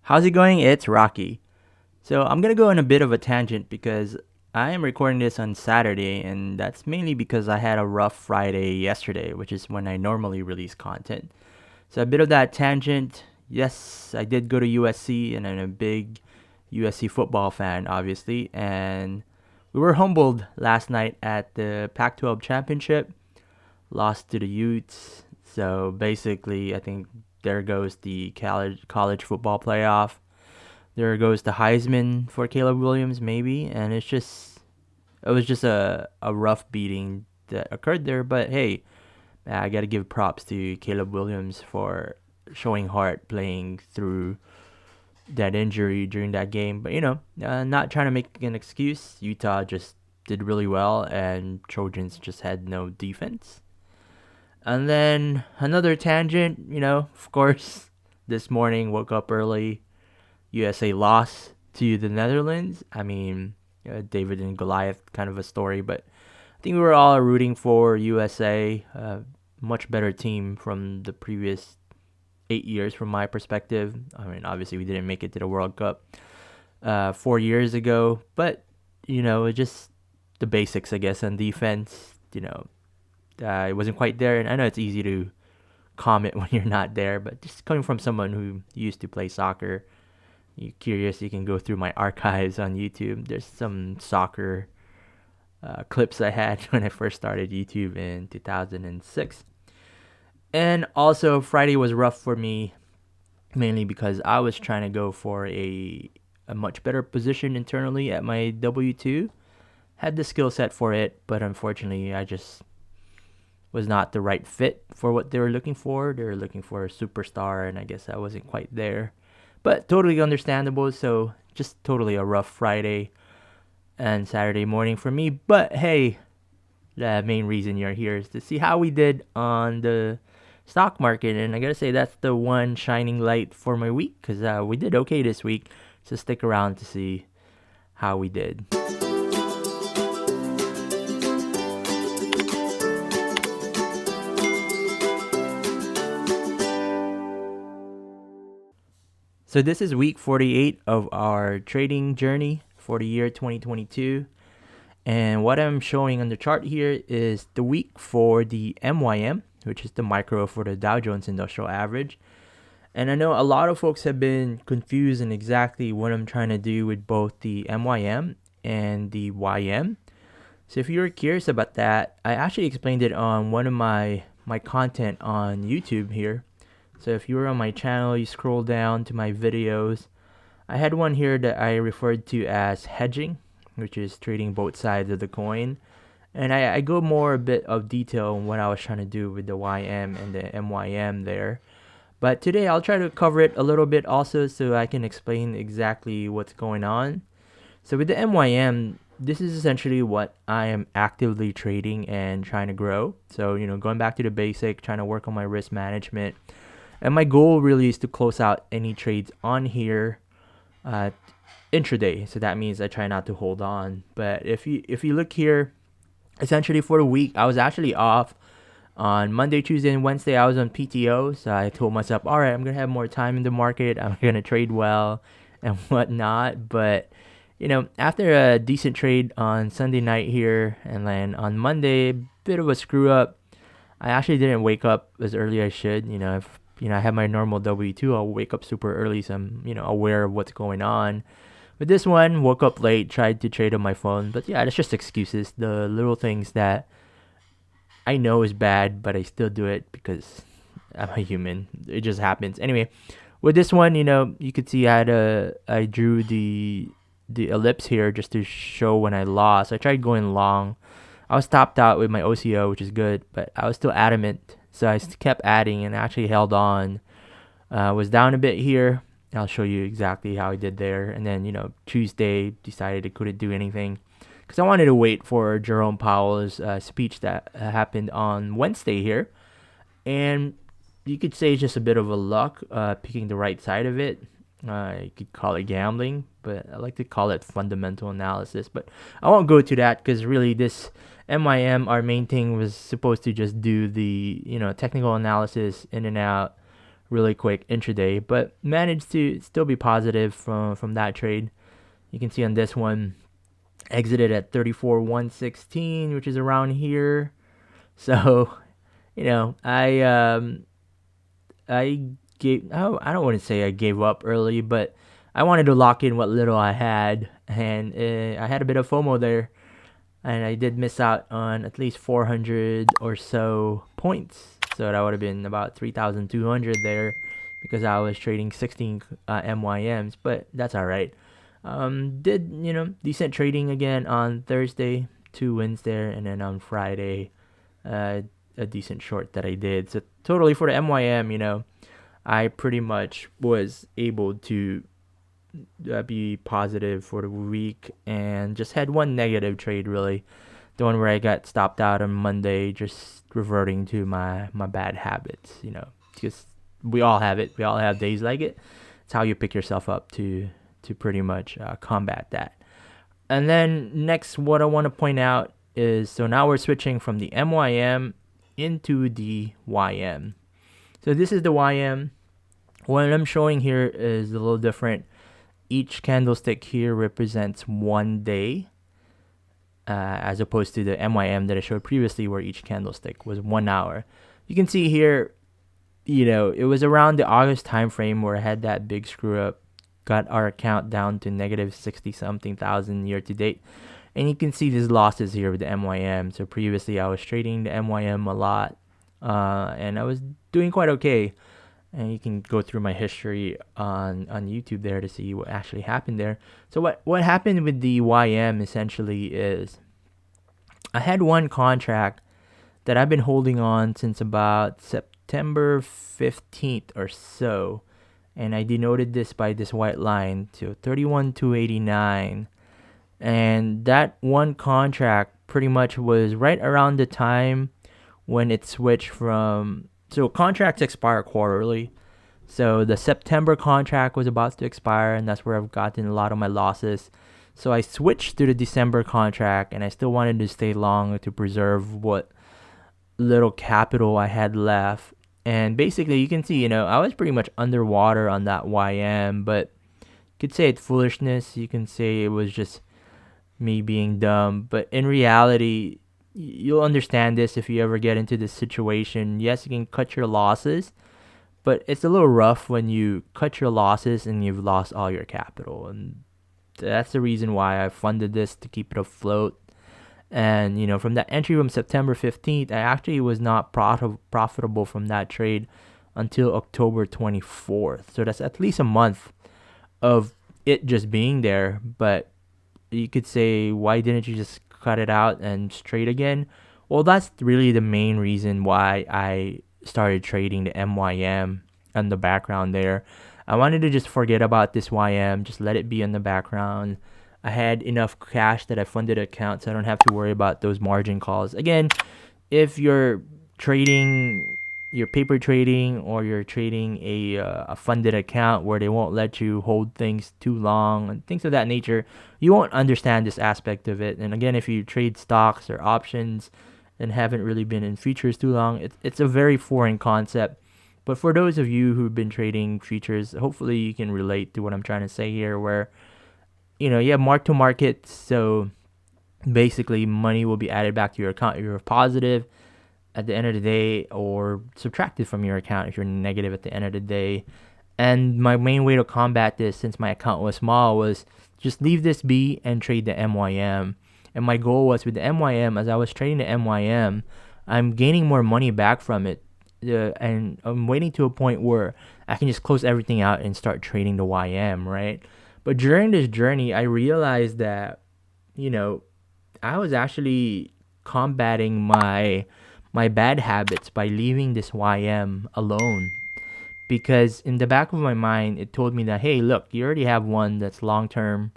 How's it going? It's Rocky. So I'm gonna go on a bit of a tangent because I am recording this on Saturday, and that's mainly because I had a rough Friday yesterday, which is when I normally release content. So a bit of that tangent. Yes, I did go to USC, and I'm a big USC football fan, obviously, and we were humbled last night at the Pac-12 championship. Lost to the Utes. So basically, I think there goes the college football playoff. There goes the Heisman for Caleb Williams, maybe, and it was just a rough beating that occurred there. But hey, I got to give props to Caleb Williams for showing heart playing through that injury during that game. But not trying to make an excuse. Utah just did really well, and Trojans just had no defense. And then another tangent, of course, this morning woke up early. USA lost to the Netherlands. I mean, David and Goliath kind of a story, but I think we were all rooting for USA. Much better team from the previous 8 years, from my perspective. I mean, obviously we didn't make it to the World Cup 4 years ago, but it's just the basics, I guess, on defense. It wasn't quite there, and I know it's easy to comment when you're not there, but just coming from someone who used to play soccer, you're curious, you can go through my archives on YouTube. There's some soccer clips I had when I first started YouTube in 2006. And also, Friday was rough for me, mainly because I was trying to go for a much better position internally at my W2. Had the skill set for it, but unfortunately, I just was not the right fit for what they were looking for. They were looking for a superstar, and I guess I wasn't quite there. But totally understandable. So just totally a rough Friday and Saturday morning for me. But hey, the main reason you're here is to see how we did on the stock market, and I gotta say that's the one shining light for my week, because we did okay this week. So stick around to see how we did. So this is week 48 of our trading journey for the year 2022. And what I'm showing on the chart here is the week for the MYM, which is the micro for the Dow Jones Industrial Average. And I know a lot of folks have been confused in exactly what I'm trying to do with both the MYM and the YM. So if you're curious about that, I actually explained it on one of my content on YouTube here. So if you were on my channel, you scroll down to my videos. I had one here that I referred to as hedging, which is trading both sides of the coin. And I go more a bit of detail on what I was trying to do with the YM and the MYM there. But today I'll try to cover it a little bit also, so I can explain exactly what's going on. So with the MYM, this is essentially what I am actively trading and trying to grow. So, going back to the basic, trying to work on my risk management. And my goal really is to close out any trades on here intraday. So that means I try not to hold on. But if you look here, essentially for the week, I was actually off on Monday, Tuesday, and Wednesday. I was on PTO. So I told myself, all right, I'm going to have more time in the market. I'm going to trade well and whatnot. But, after a decent trade on Sunday night here, and then on Monday, bit of a screw up. I actually didn't wake up as early as I should. If I have my normal W2, I'll wake up super early, so I'm, aware of what's going on. But this one, woke up late, tried to trade on my phone. But yeah, that's just excuses. The little things that I know is bad, but I still do it because I'm a human. It just happens. Anyway, with this one, you could see I drew the ellipse here just to show when I lost. I tried going long. I was topped out with my OCO, which is good, but I was still adamant. So I kept adding and actually held on. Was down a bit here. I'll show you exactly how I did there. And then, Tuesday decided I couldn't do anything because I wanted to wait for Jerome Powell's speech that happened on Wednesday here. And you could say it's just a bit of a luck picking the right side of it. You could call it gambling, but I like to call it fundamental analysis. But I won't go to that because really this MIM, our main thing was supposed to just do the technical analysis in and out, really quick intraday, but managed to still be positive from that trade. You can see on this one, exited at 34,116, which is around here. So, I gave, I don't want to say I gave up early, but I wanted to lock in what little I had, and I had a bit of FOMO there, and I did miss out on at least 400 or so points. So that would have been about 3,200 there, because I was trading 16 MYMs, but that's all right. Did decent trading again on Thursday, 2 wins there, and then on Friday, uh, a decent short that I did. So totally for the MYM, I pretty much was able to be positive for the week, and just had one negative trade, really, the one where I got stopped out on Monday, just reverting to my bad habits, because we all have it. We all have days like it. It's how you pick yourself up to pretty much combat that. And then next, what I want to point out is, so now we're switching from the MYM into the YM. So this is the YM. What I'm showing here is a little different. Each candlestick here represents 1 day, as opposed to the MYM that I showed previously, where each candlestick was 1 hour. You can see here, it was around the August time frame where I had that big screw up, got our account down to negative 60 something thousand year to date. And you can see these losses here with the MYM. So previously I was trading the MYM a lot, and I was doing quite okay. And you can go through my history on YouTube there to see what actually happened there. So what happened with the YM essentially is, I had one contract that I've been holding on since about September 15th or so. And I denoted this by this white line to 31,289. And that one contract pretty much was right around the time when it switched from, so contracts expire quarterly. So the September contract was about to expire, and that's where I've gotten a lot of my losses. So I switched to the December contract, and I still wanted to stay long to preserve what little capital I had left. And basically, you can see, I was pretty much underwater on that YM, but you could say it's foolishness. You can say it was just me being dumb. But in reality, you'll understand this if you ever get into this situation. Yes, you can cut your losses, but it's a little rough when you cut your losses and you've lost all your capital. And that's the reason why I funded this, to keep it afloat. And, from that entry from September 15th, I actually was not profitable from that trade until October 24th. So that's at least a month of it just being there. But you could say, why didn't you just cut it out and trade again? Well, that's really the main reason why I started trading the MYM on the background there. I wanted to just forget about this YM, just let it be in the background. I had enough cash that I funded accounts, so I don't have to worry about those margin calls. Again, if you're trading, you're paper trading, or you're trading a funded account where they won't let you hold things too long and things of that nature, you won't understand this aspect of it. And again, if you trade stocks or options and haven't really been in futures too long, it's a very foreign concept. But for those of you who've been trading futures, hopefully you can relate to what I'm trying to say here, where you have mark to market. So basically, money will be added back to your account if you're positive at the end of the day, or subtracted from your account if you're negative at the end of the day. And my main way to combat this, since my account was small, was just leave this be and trade the MYM. And my goal was, with the MYM, as I was trading the MYM, I'm gaining more money back from it. And I'm waiting to a point where I can just close everything out and start trading the YM, right? But during this journey, I realized that, I was actually combating my bad habits by leaving this YM alone. Because in the back of my mind, it told me that, hey, look, you already have one that's long-term,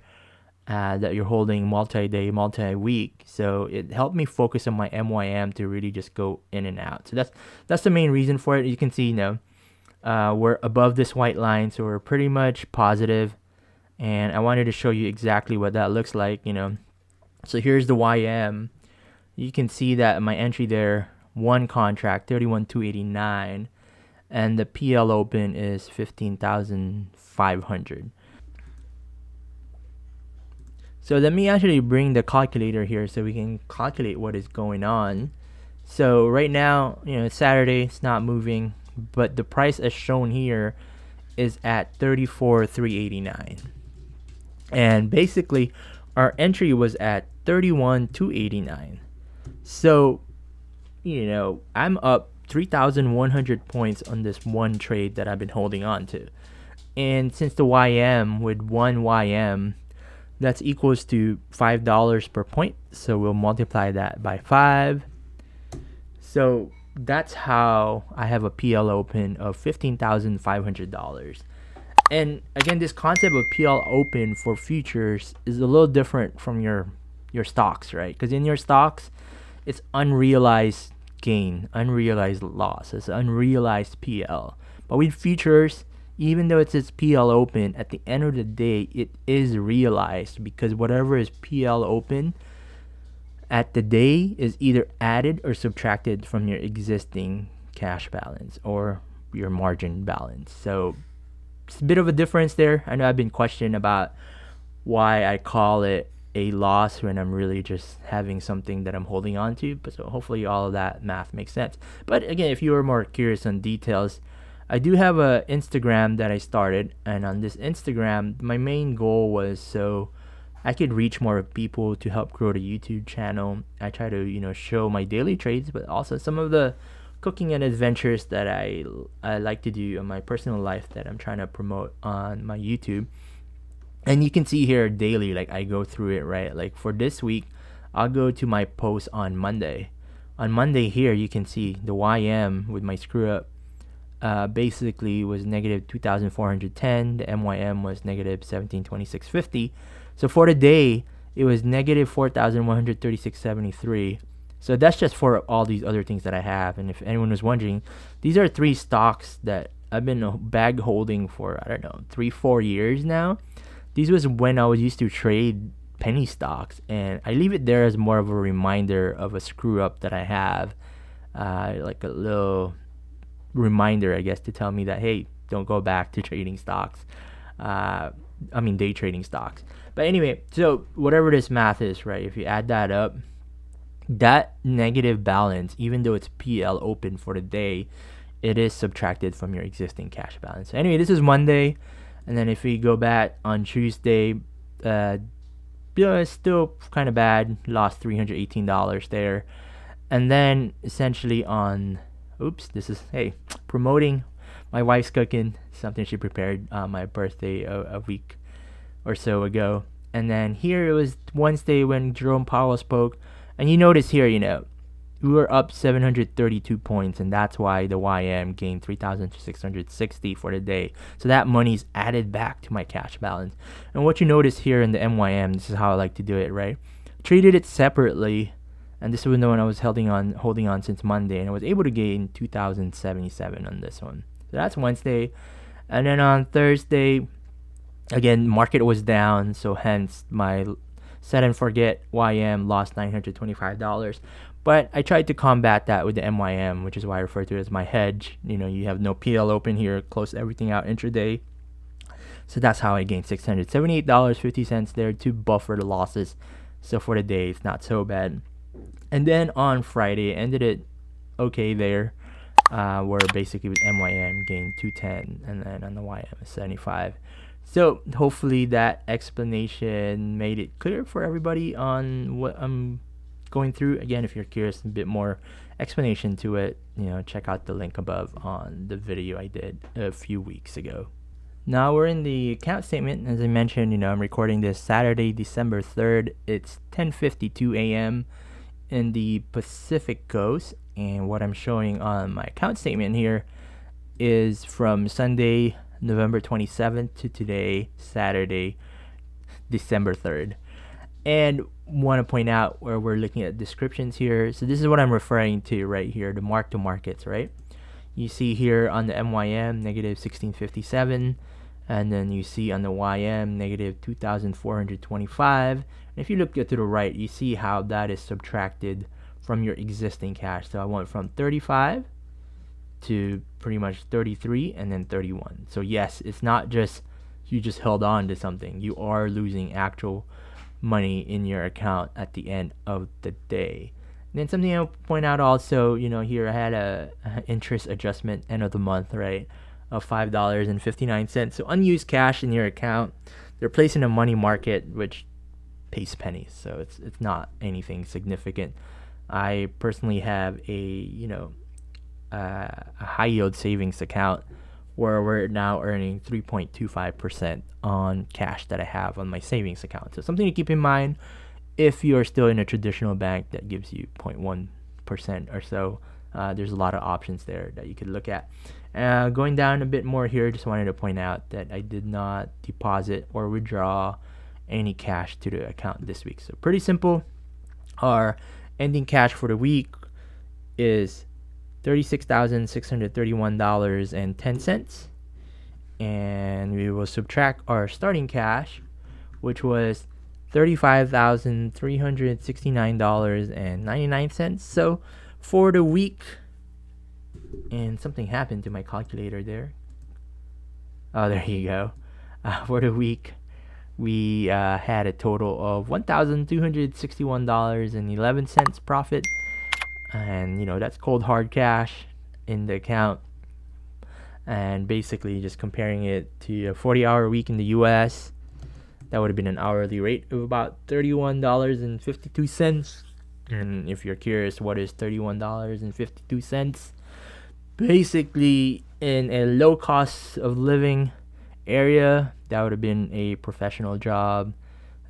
that you're holding multi-day, multi-week. So it helped me focus on my MYM to really just go in and out. So that's the main reason for it. You can see, we're above this white line, so we're pretty much positive. And I wanted to show you exactly what that looks like, So here's the YM. You can see that my entry there, one contract, 31,289. and the PL open is 15,500. So let me actually bring the calculator here so we can calculate what is going on. So right now, it's Saturday, it's not moving, but the price as shown here is at 34,389. And basically our entry was at 31,289. So, I'm up 3,100 points on this one trade that I've been holding on to. And since the YM with one YM, that's equals to $5 per point. So we'll multiply that by 5. So that's how I have a PL open of $15,500. And again, this concept of PL open for futures is a little different from your stocks, right? Because in your stocks, it's unrealized gain, unrealized loss. It's unrealized PL. But with futures, even though it says PL open, at the end of the day, it is realized because whatever is PL open at the day is either added or subtracted from your existing cash balance or your margin balance. So it's a bit of a difference there. I know I've been questioned about why I call it a loss when I'm really just having something that I'm holding on to. But so hopefully all of that math makes sense. But again, if you are more curious on details, I do have a Instagram that I started, and on this Instagram, my main goal was so I could reach more people to help grow the YouTube channel. I try to, show my daily trades, but also some of the cooking and adventures that I like to do in my personal life that I'm trying to promote on my YouTube. And you can see here daily, like I go through it, right? Like for this week, I'll go to my post on Monday. On Monday here, you can see the YM with my screw up basically was negative 2,410. The MYM was negative 1726.50. So for the day, it was negative 4,136.73. So that's just for all these other things that I have. And if anyone was wondering, these are 3 stocks that I've been bag holding for, 3-4 years now. These was when I was used to trade penny stocks, and I leave it there as more of a reminder of a screw up that I have, like a little reminder, I guess, to tell me that, hey, don't go back to trading stocks. Day trading stocks. But anyway, so whatever this math is, right, if you add that up, that negative balance, even though it's PL open for the day, it is subtracted from your existing cash balance. So anyway, this is Monday. And then if we go back on Tuesday, it's still kind of bad. Lost $318 there. And then essentially on, promoting my wife's cooking, something she prepared on my birthday a week or so ago. And then here it was Wednesday when Jerome Powell spoke. And you notice here, we were up 732 points, and that's why the YM gained 3,660 for the day. So that money's added back to my cash balance. And what you notice here in the MYM, this is how I like to do it, right? Treated it separately, and this was the one I was holding on since Monday, and I was able to gain 2,077 on this one. So that's Wednesday. And then on Thursday, again, market was down, so hence my set and forget YM lost $925. But I tried to combat that with the MYM, which is why I refer to it as my hedge. You have no PL open here, close everything out intraday. So that's how I gained $678.50 there to buffer the losses. So for the day, it's not so bad. And then on Friday, ended it okay there, where basically with MYM gained 210, and then on the YM 75. So hopefully that explanation made it clear for everybody on what I'm going through. Again, if you're curious, a bit more explanation to it, check out the link above on the video I did a few weeks ago. Now we're in the account statement. As I mentioned, I'm recording this Saturday, December 3rd. It's 10:52 a.m. in the Pacific Coast, and what I'm showing on my account statement here is from Sunday, November 27th to today, Saturday, December 3rd. And want to point out where we're looking at descriptions here. So this is what I'm referring to right here, the mark to markets, right? You see here on the MYM negative 1657, and then you see on the YM negative 2425. And if you look to the right, you see how that is subtracted from your existing cash. So I went from 35 to pretty much 33 and then 31. So yes, it's not just you just held on to something. You are losing actual money in your account at the end of the day. And then something I'll point out also, here I had a interest adjustment end of the month, right, of $5.59. So unused cash in your account, they're placed in a money market, which pays pennies. So it's not anything significant. I personally have a high yield savings account where we're now earning 3.25% on cash that I have on my savings account. So something to keep in mind if you're still in a traditional bank that gives you 0.1% or so. There's a lot of options there that you could look at. Going down a bit more here, just wanted to point out that I did not deposit or withdraw any cash to the account this week. So pretty simple. Our ending cash for the week is $36,631.10, and we will subtract our starting cash, which was $35,369.99. So for the week, and something happened to my calculator there. Oh, there you go. For the week, we had a total of $1,261.11 profit. And that's cold hard cash in the account. And basically just comparing it to a 40-hour week in the US, that would have been an hourly rate of about $31.52. And if you're curious, what is $31.52? Basically, in a low cost of living area, that would have been a professional job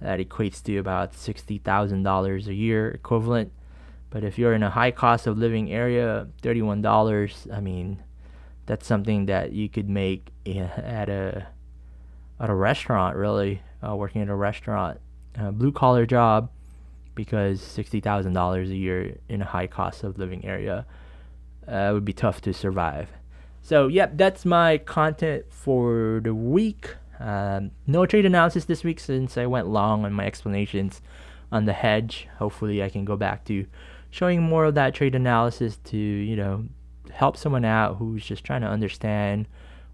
that equates to about $60,000 a year equivalent. But if you're in a high cost of living area, $31, I mean, that's something that you could make at a restaurant, really, working at a restaurant, blue collar job, because $60,000 a year in a high cost of living area would be tough to survive. So, yep, that's my content for the week. No trade analysis this week since I went long on my explanations on the hedge. Hopefully I can go back to showing more of that trade analysis to, help someone out who's just trying to understand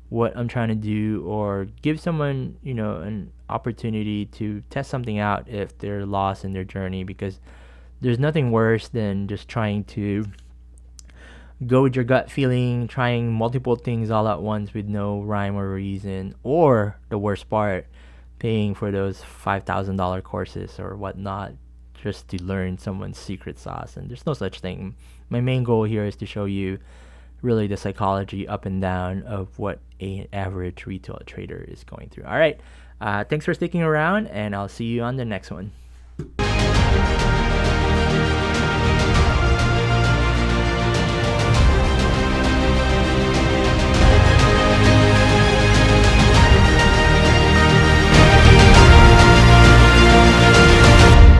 what I'm trying to do, or give someone, an opportunity to test something out if they're lost in their journey, because there's nothing worse than just trying to go with your gut feeling, trying multiple things all at once with no rhyme or reason, or the worst part, paying for those $5,000 courses or whatnot just to learn someone's secret sauce. And there's no such thing. My main goal here is to show you really the psychology up and down of what an average retail trader is going through. All right. Thanks for sticking around, and I'll see you on the next one.